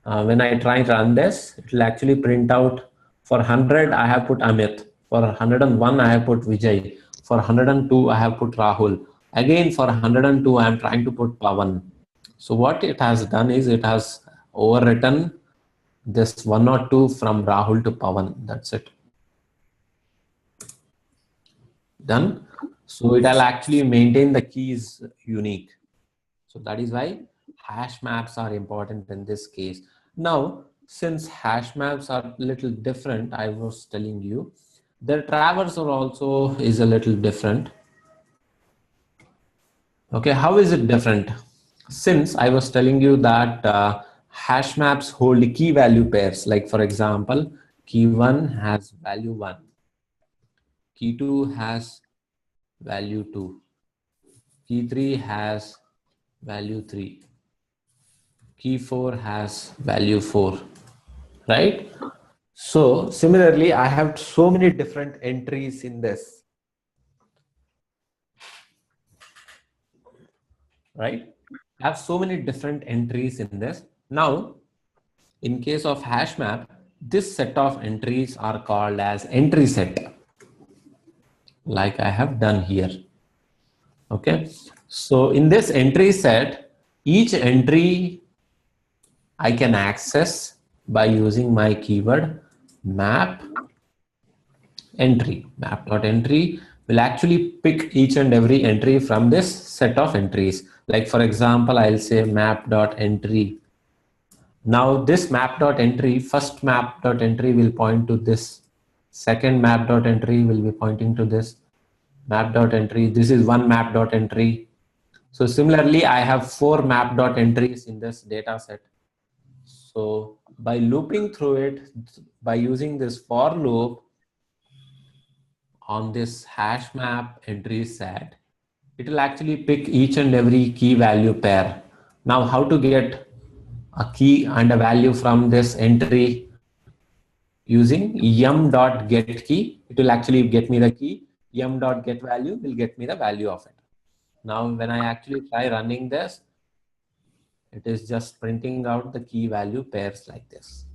when I try and run this, it will actually print out for 100, I have put Amit. For 101, I have put Vijay. For 102, I have put Rahul. Again, for 102, I am trying to put Pawan. So what it has done is it has overwritten this 102 from Rahul to Pawan. That's it. Done. So it will actually maintain the keys unique. So that is why hash maps are important in this case. Now, since hash maps are a little different, I was telling you, their traversal also is a little different. Okay, how is it different? Since I was telling you that hash maps hold key value pairs, like for example, key 1 has value 1, key 2 has value 2, key 3 has value 3, key 4 has value 4, right? So similarly, I have so many different entries in this, right? I have so many different entries in this. Now, in case of hash map, this set of entries are called as entry set, like I have done here. Okay, so in this entry set, each entry I can access by using my keyword map entry. Map.entry will actually pick each and every entry from this set of entries. Like for example, I'll say map.entry. Now this map.entry, first map.entry will point to this. Second map.entry will be pointing to this map.entry. This is one map.entry. So similarly, I have 4 map.entries in this data set. So by looping through it, by using this for loop on this hash map entry set, it will actually pick each and every key value pair. Now, how to get a key and a value from this entry? Using yum.getKey, it will actually get me the key. Yum.getValue will get me the value of it. Now, when I actually try running this, it is just printing out the key value pairs like this.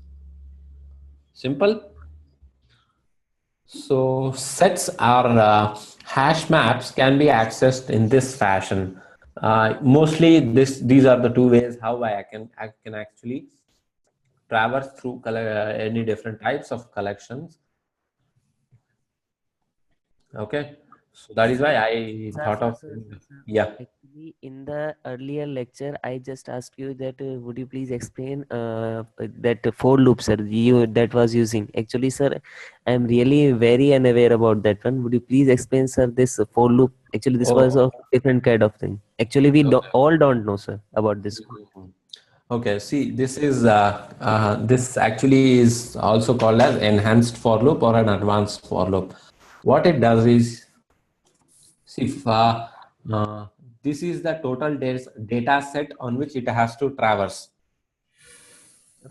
Simple. So sets are hash maps can be accessed in this fashion. Mostly these are the two ways how I can actually traverse through any different types of collections. Okay, so that is why I thought of yeah. Actually, in the earlier lecture, I just asked you that would you please explain that for loop, sir, you that was using. Actually, sir, I am really very unaware about that one. Would you please explain, sir, this for loop? Actually, this was a different kind of thing. Actually, we all don't know, sir, about this. Okay, see, this is this actually is also called as enhanced for loop or an advanced for loop. What it does is, see, this is the total data set on which it has to traverse.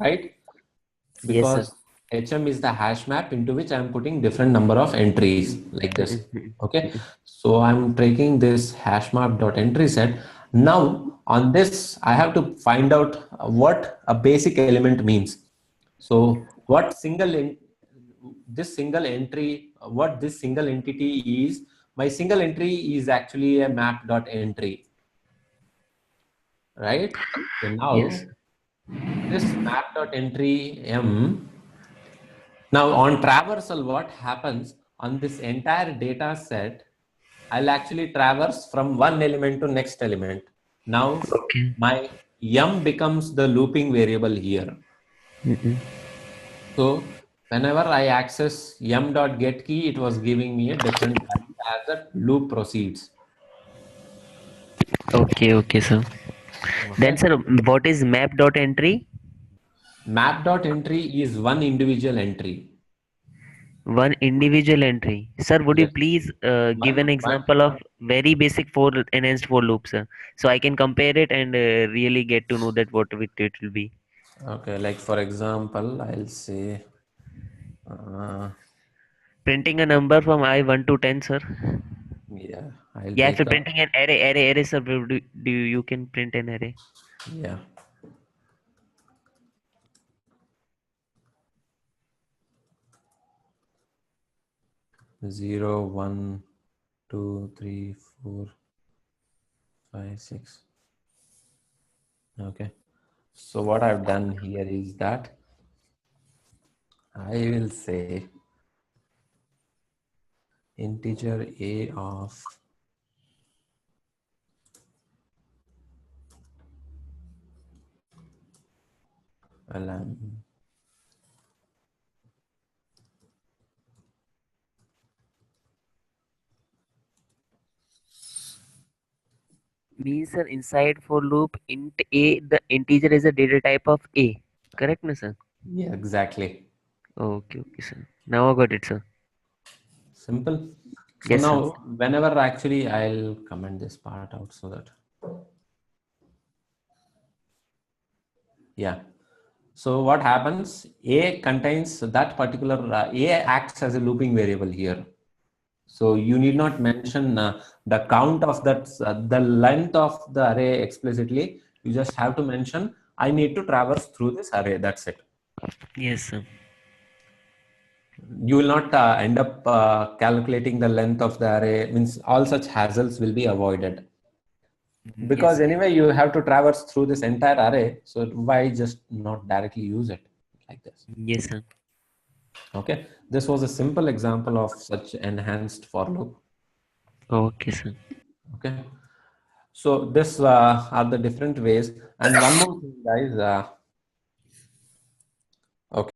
right? Yes, sir. Because HM is the hash map into which I'm putting different number of entries like this. Okay, so I'm taking this hash map dot entry set. Now on this, I have to find out what a basic element means. So what this single entry, what this single entity is, my single entry is actually a map dot entry, right? So now Yes. this map dot entry M. Now on traversal, what happens on this entire data set, I'll actually traverse from one element to next element. Now Okay. my M becomes the looping variable here. So whenever I access m.getKey, it was giving me a different value as the loop proceeds. Okay, okay, sir. Then, Okay. sir, what is map dot entry? Map.entry is one individual entry. One individual entry. Sir, would you Yes. please give an One. example of very basic for enhanced for loop, sir, so I can compare it and really get to know that what it will be. Okay. Like for example, I'll say, Printing a number from I1 to 10, sir. yeah, I'll Yeah, if take you're the, printing an array, sir, do you can print an array? yeah. 0, 1, 2, 3, 4, 5, 6. Okay. So what I've done here is that I will say integer a of lm. Means, sir, inside for loop int a, the integer is a data type of a. Correct, no, sir? Yeah, exactly. Okay, okay, sir. Now I got it, sir. Simple. So Yes, sir. now whenever actually I'll comment this part out so that, yeah. So what happens? A contains that particular, A acts as a looping variable here. So you need not mention the count of that, the length of the array explicitly. You just have to mention, I need to traverse through this array. That's it. Yes, sir. You will not end up calculating the length of the array. Means all such hassles will be avoided. Because Yes. anyway, you have to traverse through this entire array. So why just not directly use it like this? Yes, sir. Okay. This was a simple example of such enhanced for loop. Okay, sir. Okay. So this are the different ways. And one more thing, guys. Okay.